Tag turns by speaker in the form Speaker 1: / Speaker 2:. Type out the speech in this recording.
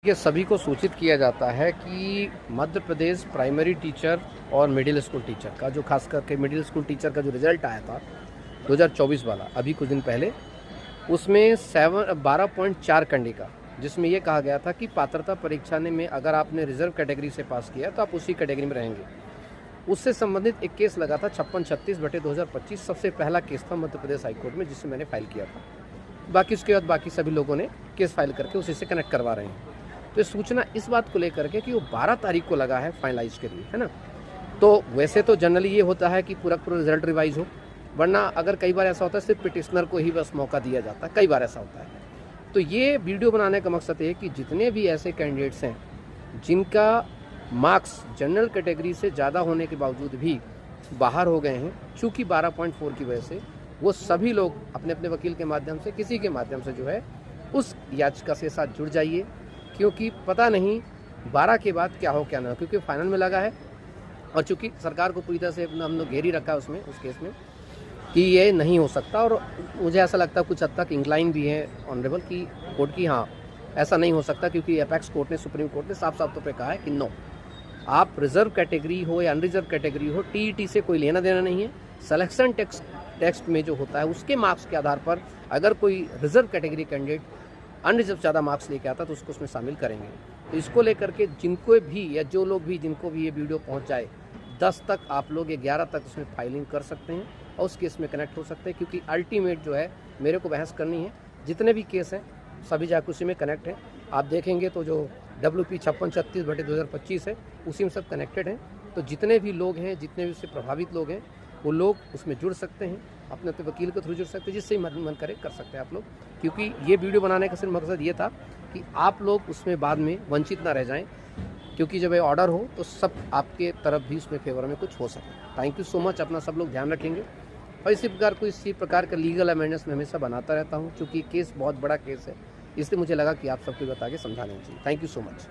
Speaker 1: ये सभी को सूचित किया जाता है कि मध्य प्रदेश प्राइमरी टीचर और मिडिल स्कूल टीचर का जो खास करके मिडिल स्कूल टीचर का जो रिज़ल्ट आया था 2024 वाला अभी कुछ दिन पहले, उसमें 12.4 कंडी का, जिसमें ये कहा गया था कि पात्रता परीक्षा में अगर आपने रिजर्व कैटेगरी से पास किया तो आप उसी कैटेगरी में रहेंगे। उससे संबंधित एक केस लगा था 5636/2025, सबसे पहला केस था मध्य प्रदेश हाईकोर्ट में, जिसे मैंने फाइल किया था। बाकी उसके बाद बाकी सभी लोगों ने केस फाइल करके उसी से कनेक्ट करवा रहे हैं। तो सूचना इस बात को लेकर के कि वो 12 तारीख को लगा है फाइनलाइज के लिए, है ना। तो वैसे तो जनरली ये होता है कि पूरा रिजल्ट रिवाइज हो, वरना अगर कई बार ऐसा होता है सिर्फ पिटिशनर को ही बस मौका दिया जाता है, कई बार ऐसा होता है। तो ये वीडियो बनाने का मकसद है कि जितने भी ऐसे कैंडिडेट्स हैं जिनका मार्क्स जनरल कैटेगरी से ज़्यादा होने के बावजूद भी बाहर हो गए हैं, चूँकि 12.4 की वजह से, वो सभी लोग अपने अपने वकील के माध्यम से, किसी के माध्यम से जो है उस याचिका से साथ जुड़ जाइए, क्योंकि पता नहीं 12 के बाद क्या हो क्या ना हो, क्योंकि फाइनल में लगा है। और चूँकि सरकार को पूरी तरह से हम लोग घेर ही रखा है उसमें, उस केस में, कि ये नहीं हो सकता। और मुझे ऐसा लगता है कुछ हद तक इंक्लाइन भी है ऑनरेबल की कोर्ट की, हाँ ऐसा नहीं हो सकता, क्योंकि एपेक्स कोर्ट ने, सुप्रीम कोर्ट ने साफ साफ तौर पे कहा है कि नो, आप रिजर्व कैटेगरी हो या अनरिजर्व कैटेगरी हो, टीईटी से कोई लेना देना नहीं है। सिलेक्शन टेस्ट में जो होता है उसके मार्क्स के आधार पर अगर कोई रिजर्व कैटेगरी कैंडिडेट अनरिजर्व ज़्यादा मार्क्स लेके आता तो उसको उसमें शामिल करेंगे। तो इसको लेकर के जिनको भी, या जो लोग भी जिनको भी ये वीडियो पहुंच जाए, 10 तक आप लोग 11 तक उसमें फाइलिंग कर सकते हैं और उस केस में कनेक्ट हो सकते हैं, क्योंकि अल्टीमेट जो है मेरे को बहस करनी है। जितने भी केस हैं सभी जाकर उसी में कनेक्ट हैं। आप देखेंगे तो जो WP 5636/2025 है उसी में सब कनेक्टेड हैं। तो जितने भी लोग हैं, जितने भी उससे प्रभावित लोग हैं, वो लोग उसमें जुड़ सकते हैं, अपने अपने वकील के थ्रू जुड़ सकते हैं, जिससे मन करे कर सकते हैं आप लोग। क्योंकि ये वीडियो बनाने का सिर्फ मकसद ये था कि आप लोग उसमें बाद में वंचित ना रह जाएं, क्योंकि जब ये ऑर्डर हो तो सब आपके तरफ भी उसमें फेवर में कुछ हो सके। थैंक यू सो मच, अपना सब लोग ध्यान रखेंगे। और इसी प्रकार का लीगल अवेयरनेस मैं हमेशा बनाता रहता हूँ, क्योंकि केस बहुत बड़ा केस है, इसलिए मुझे लगा कि आप सबको बता के समझाना चाहिए। Thank you so much.